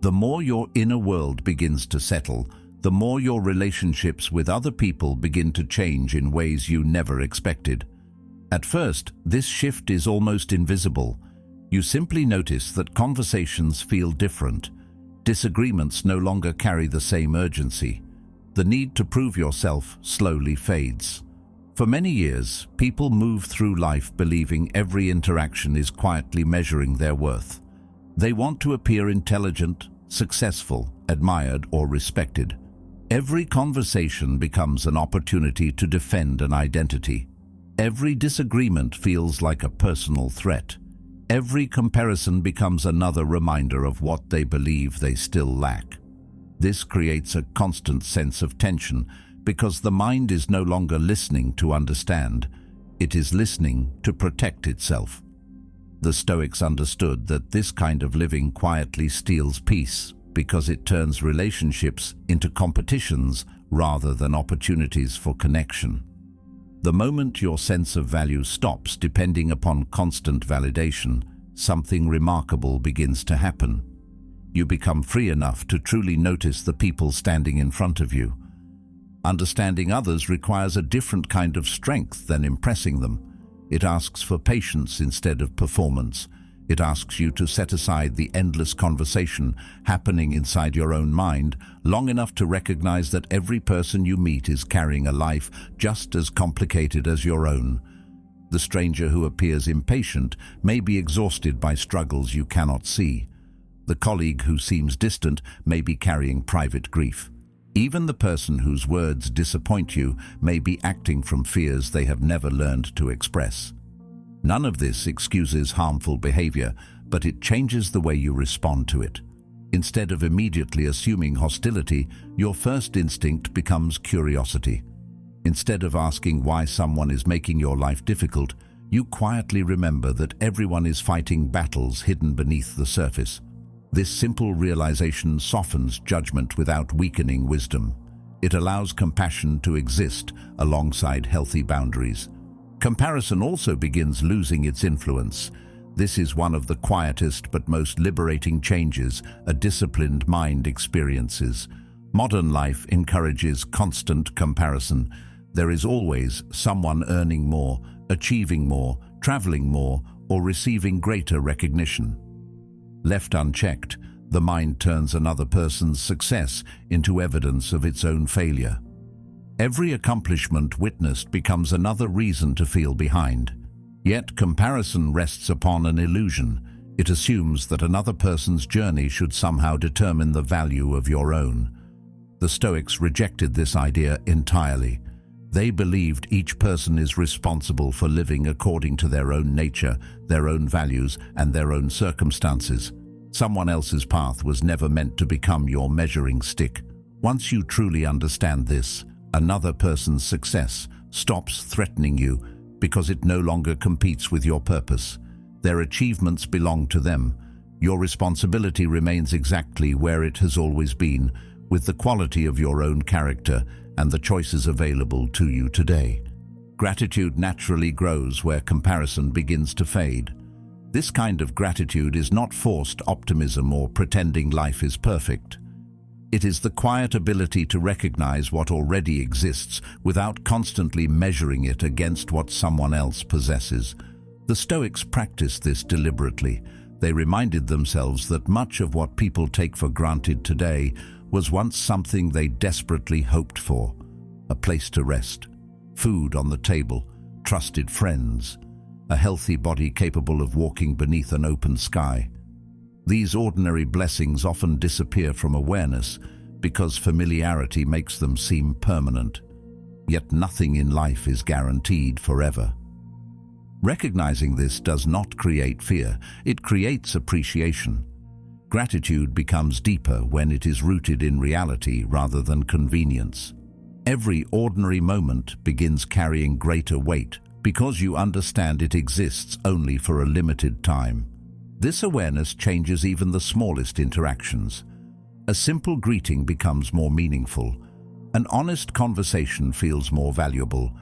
The more your inner world begins to settle, the more your relationships with other people begin to change in ways you never expected. At first, this shift is almost invisible. You simply notice that conversations feel different. Disagreements no longer carry the same urgency. The need to prove yourself slowly fades. For many years, people move through life believing every interaction is quietly measuring their worth. They want to appear intelligent, successful, admired, or respected. Every conversation becomes an opportunity to defend an identity. Every disagreement feels like a personal threat. Every comparison becomes another reminder of what they believe they still lack. This creates a constant sense of tension because the mind is no longer listening to understand. It is listening to protect itself. The Stoics understood that this kind of living quietly steals peace because it turns relationships into competitions rather than opportunities for connection. The moment your sense of value stops depending upon constant validation, something remarkable begins to happen. You become free enough to truly notice the people standing in front of you. Understanding others requires a different kind of strength than impressing them. It asks for patience instead of performance. It asks you to set aside the endless conversation happening inside your own mind long enough to recognize that every person you meet is carrying a life just as complicated as your own. The stranger who appears impatient may be exhausted by struggles you cannot see. The colleague who seems distant may be carrying private grief. Even the person whose words disappoint you may be acting from fears they have never learned to express. None of this excuses harmful behavior, but it changes the way you respond to it. Instead of immediately assuming hostility, your first instinct becomes curiosity. Instead of asking why someone is making your life difficult, you quietly remember that everyone is fighting battles hidden beneath the surface. This simple realization softens judgment without weakening wisdom. It allows compassion to exist alongside healthy boundaries. Comparison also begins losing its influence. This is one of the quietest but most liberating changes a disciplined mind experiences. Modern life encourages constant comparison. There is always someone earning more, achieving more, traveling more, or receiving greater recognition. Left unchecked, the mind turns another person's success into evidence of its own failure. Every accomplishment witnessed becomes another reason to feel behind. Yet comparison rests upon an illusion. It assumes that another person's journey should somehow determine the value of your own. The Stoics rejected this idea entirely. They believed each person is responsible for living according to their own nature, their own values, and their own circumstances. Someone else's path was never meant to become your measuring stick. Once you truly understand this, another person's success stops threatening you because it no longer competes with your purpose. Their achievements belong to them. Your responsibility remains exactly where it has always been, with the quality of your own character and the choices available to you today. Gratitude naturally grows where comparison begins to fade. This kind of gratitude is not forced optimism or pretending life is perfect. It is the quiet ability to recognize what already exists without constantly measuring it against what someone else possesses. The Stoics practiced this deliberately. They reminded themselves that much of what people take for granted today was once something they desperately hoped for. A place to rest, food on the table, trusted friends, a healthy body capable of walking beneath an open sky. These ordinary blessings often disappear from awareness because familiarity makes them seem permanent. Yet nothing in life is guaranteed forever. Recognizing this does not create fear, it creates appreciation. Gratitude becomes deeper when it is rooted in reality rather than convenience. Every ordinary moment begins carrying greater weight because you understand it exists only for a limited time. This awareness changes even the smallest interactions. A simple greeting becomes more meaningful. An honest conversation feels more valuable.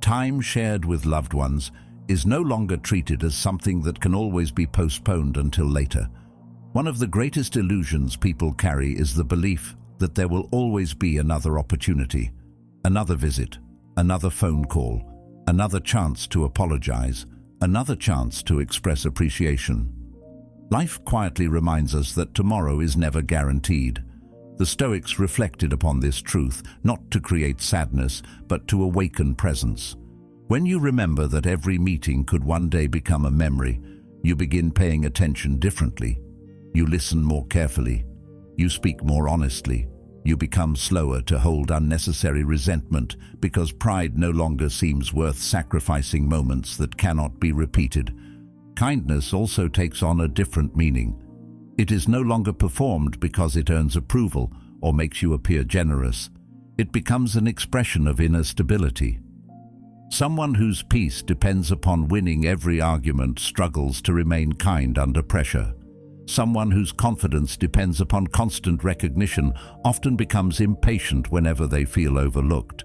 Time shared with loved ones is no longer treated as something that can always be postponed until later. One of the greatest illusions people carry is the belief that there will always be another opportunity, another visit, another phone call, another chance to apologize, another chance to express appreciation. Life quietly reminds us that tomorrow is never guaranteed. The Stoics reflected upon this truth, not to create sadness, but to awaken presence. When you remember that every meeting could one day become a memory, you begin paying attention differently. You listen more carefully. You speak more honestly. You become slower to hold unnecessary resentment because pride no longer seems worth sacrificing moments that cannot be repeated. Kindness also takes on a different meaning. It is no longer performed because it earns approval or makes you appear generous. It becomes an expression of inner stability. Someone whose peace depends upon winning every argument struggles to remain kind under pressure. Someone whose confidence depends upon constant recognition often becomes impatient whenever they feel overlooked.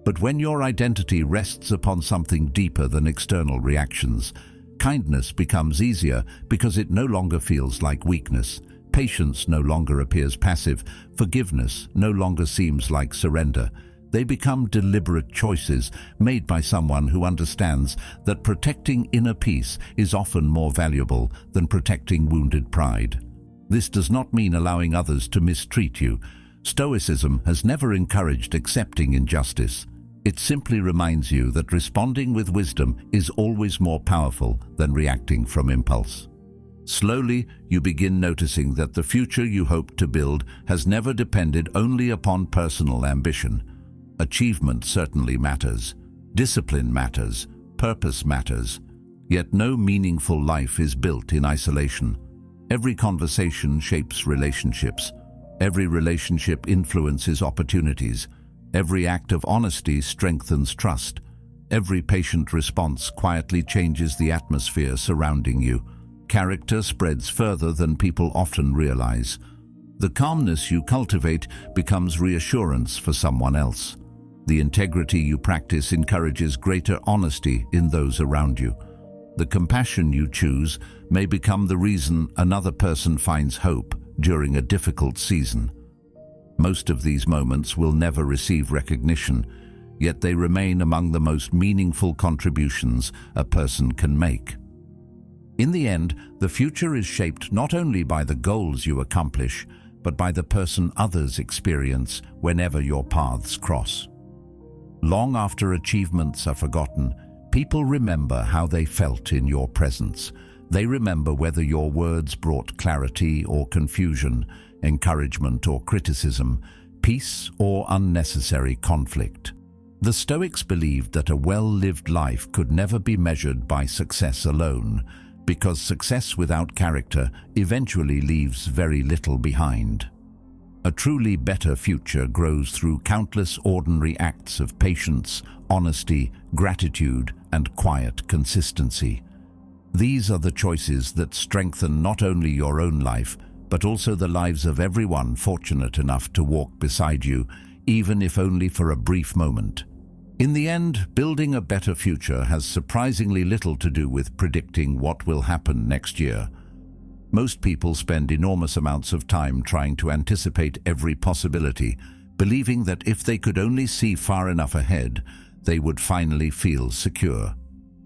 But when your identity rests upon something deeper than external reactions, kindness becomes easier because it no longer feels like weakness. Patience no longer appears passive. Forgiveness no longer seems like surrender. They become deliberate choices made by someone who understands that protecting inner peace is often more valuable than protecting wounded pride. This does not mean allowing others to mistreat you. Stoicism has never encouraged accepting injustice. It simply reminds you that responding with wisdom is always more powerful than reacting from impulse. Slowly, you begin noticing that the future you hope to build has never depended only upon personal ambition. Achievement certainly matters. Discipline matters. Purpose matters. Yet no meaningful life is built in isolation. Every conversation shapes relationships. Every relationship influences opportunities. Every act of honesty strengthens trust. Every patient response quietly changes the atmosphere surrounding you. Character spreads further than people often realize. The calmness you cultivate becomes reassurance for someone else. The integrity you practice encourages greater honesty in those around you. The compassion you choose may become the reason another person finds hope during a difficult season. Most of these moments will never receive recognition, yet they remain among the most meaningful contributions a person can make. In the end, the future is shaped not only by the goals you accomplish, but by the person others experience whenever your paths cross. Long after achievements are forgotten, people remember how they felt in your presence. They remember whether your words brought clarity or confusion, encouragement or criticism, peace or unnecessary conflict. The Stoics believed that a well-lived life could never be measured by success alone, because success without character eventually leaves very little behind. A truly better future grows through countless ordinary acts of patience, honesty, gratitude, and quiet consistency. These are the choices that strengthen not only your own life, but also the lives of everyone fortunate enough to walk beside you, even if only for a brief moment. In the end, building a better future has surprisingly little to do with predicting what will happen next year. Most people spend enormous amounts of time trying to anticipate every possibility, believing that if they could only see far enough ahead, they would finally feel secure.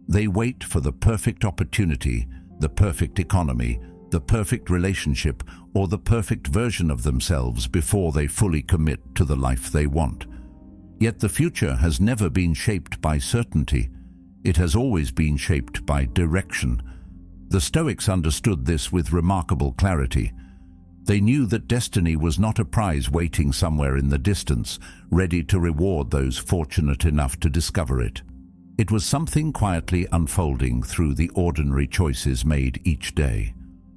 They wait for the perfect opportunity, the perfect economy, the perfect relationship, or the perfect version of themselves before they fully commit to the life they want. Yet the future has never been shaped by certainty. It has always been shaped by direction. The Stoics understood this with remarkable clarity. They knew that destiny was not a prize waiting somewhere in the distance, ready to reward those fortunate enough to discover it. It was something quietly unfolding through the ordinary choices made each day.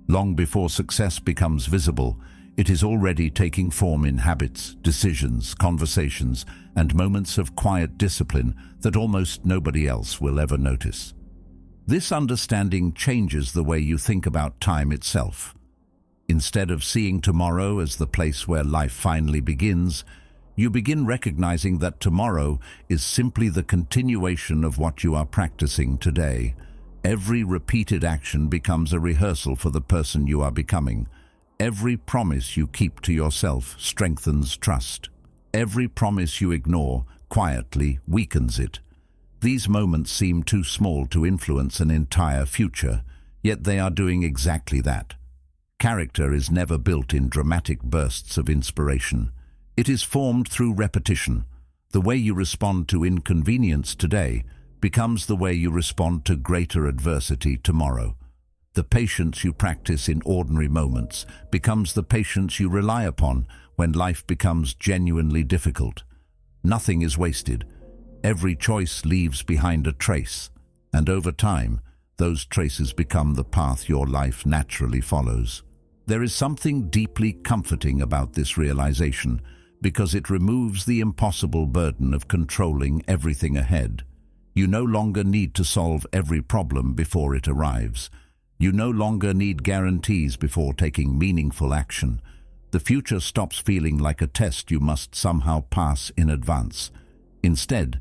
Long before success becomes visible, it is already taking form in habits, decisions, conversations, and moments of quiet discipline that almost nobody else will ever notice. This understanding changes the way you think about time itself. Instead of seeing tomorrow as the place where life finally begins, you begin recognizing that tomorrow is simply the continuation of what you are practicing today. Every repeated action becomes a rehearsal for the person you are becoming. Every promise you keep to yourself strengthens trust. Every promise you ignore quietly weakens it. These moments seem too small to influence an entire future, yet they are doing exactly that. Character is never built in dramatic bursts of inspiration. It is formed through repetition. The way you respond to inconvenience today becomes the way you respond to greater adversity tomorrow. The patience you practice in ordinary moments becomes the patience you rely upon when life becomes genuinely difficult. Nothing is wasted. Every choice leaves behind a trace, and over time, those traces become the path your life naturally follows. There is something deeply comforting about this realization, because it removes the impossible burden of controlling everything ahead. You no longer need to solve every problem before it arrives. You no longer need guarantees before taking meaningful action. The future stops feeling like a test you must somehow pass in advance. Instead,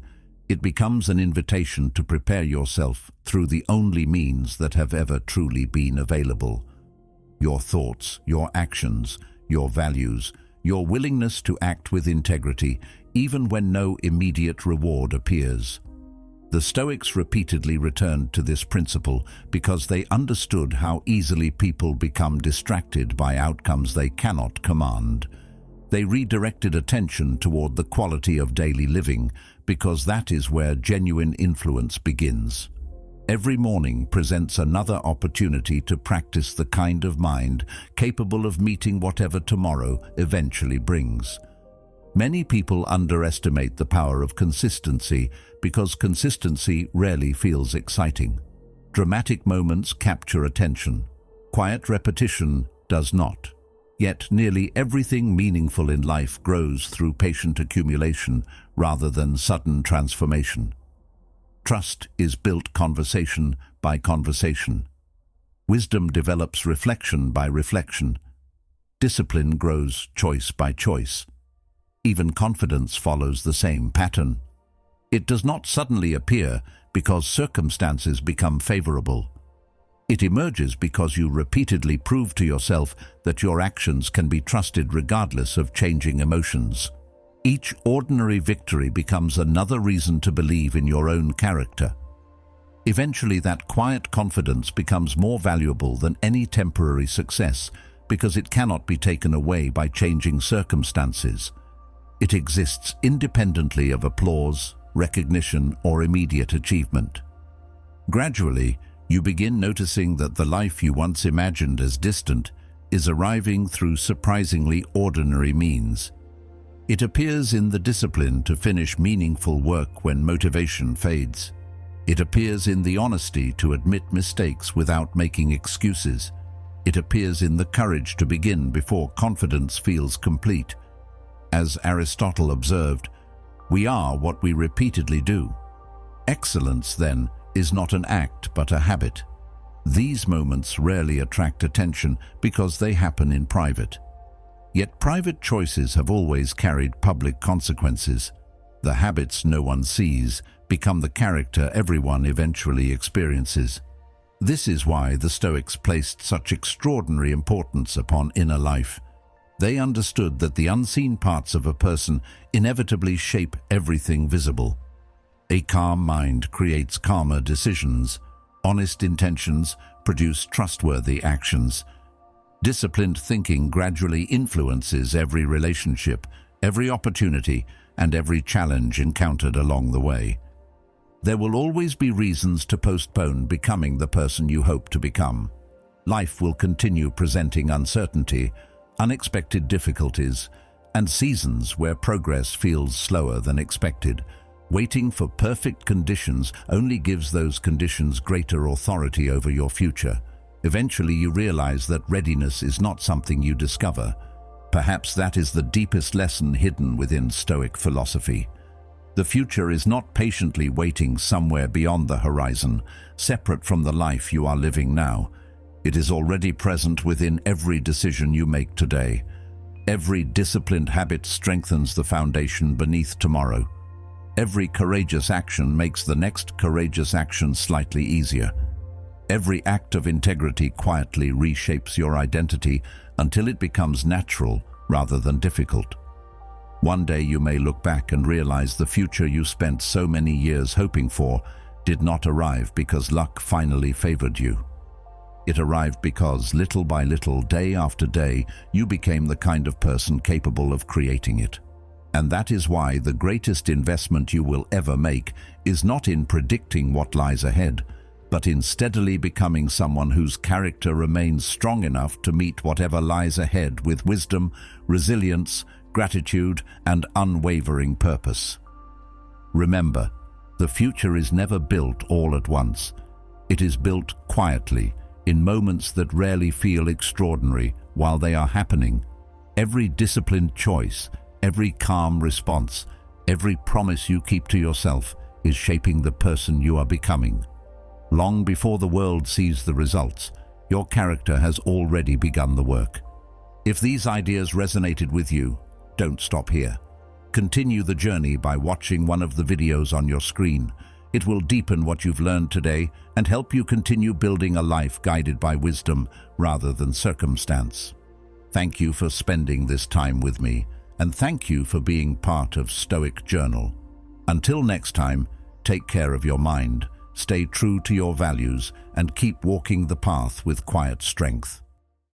it becomes an invitation to prepare yourself through the only means that have ever truly been available. Your thoughts, your actions, your values, your willingness to act with integrity, even when no immediate reward appears. The Stoics repeatedly returned to this principle because they understood how easily people become distracted by outcomes they cannot command. They redirected attention toward the quality of daily living because that is where genuine influence begins. Every morning presents another opportunity to practice the kind of mind capable of meeting whatever tomorrow eventually brings. Many people underestimate the power of consistency because consistency rarely feels exciting. Dramatic moments capture attention. Quiet repetition does not. Yet nearly everything meaningful in life grows through patient accumulation rather than sudden transformation. Trust is built conversation by conversation. Wisdom develops reflection by reflection. Discipline grows choice by choice. Even confidence follows the same pattern. It does not suddenly appear because circumstances become favorable. It emerges because you repeatedly prove to yourself that your actions can be trusted regardless of changing emotions. Each ordinary victory becomes another reason to believe in your own character. Eventually, that quiet confidence becomes more valuable than any temporary success because it cannot be taken away by changing circumstances. It exists independently of applause, recognition, or immediate achievement. Gradually, you begin noticing that the life you once imagined as distant is arriving through surprisingly ordinary means. It appears in the discipline to finish meaningful work when motivation fades. It appears in the honesty to admit mistakes without making excuses. It appears in the courage to begin before confidence feels complete. As Aristotle observed, we are what we repeatedly do. Excellence, then, is not an act but a habit. These moments rarely attract attention because they happen in private. Yet private choices have always carried public consequences. The habits no one sees become the character everyone eventually experiences. This is why the Stoics placed such extraordinary importance upon inner life. They understood that the unseen parts of a person inevitably shape everything visible. A calm mind creates calmer decisions. Honest intentions produce trustworthy actions. Disciplined thinking gradually influences every relationship, every opportunity, and every challenge encountered along the way. There will always be reasons to postpone becoming the person you hope to become. Life will continue presenting uncertainty, unexpected difficulties, and seasons where progress feels slower than expected. Waiting for perfect conditions only gives those conditions greater authority over your future. Eventually you realize that readiness is not something you discover. Perhaps that is the deepest lesson hidden within Stoic philosophy. The future is not patiently waiting somewhere beyond the horizon, separate from the life you are living now. It is already present within every decision you make today. Every disciplined habit strengthens the foundation beneath tomorrow. Every courageous action makes the next courageous action slightly easier. Every act of integrity quietly reshapes your identity until it becomes natural rather than difficult. One day you may look back and realize the future you spent so many years hoping for did not arrive because luck finally favored you. It arrived because, little by little, day after day, you became the kind of person capable of creating it. And that is why the greatest investment you will ever make is not in predicting what lies ahead, but in steadily becoming someone whose character remains strong enough to meet whatever lies ahead with wisdom, resilience, gratitude, and unwavering purpose. Remember, the future is never built all at once. It is built quietly, in moments that rarely feel extraordinary while they are happening. Every disciplined choice, every calm response, every promise you keep to yourself is shaping the person you are becoming. Long before the world sees the results, your character has already begun the work. If these ideas resonated with you, don't stop here. Continue the journey by watching one of the videos on your screen. It will deepen what you've learned today and help you continue building a life guided by wisdom rather than circumstance. Thank you for spending this time with me, and thank you for being part of Stoic Journal. Until next time, take care of your mind, stay true to your values, and keep walking the path with quiet strength.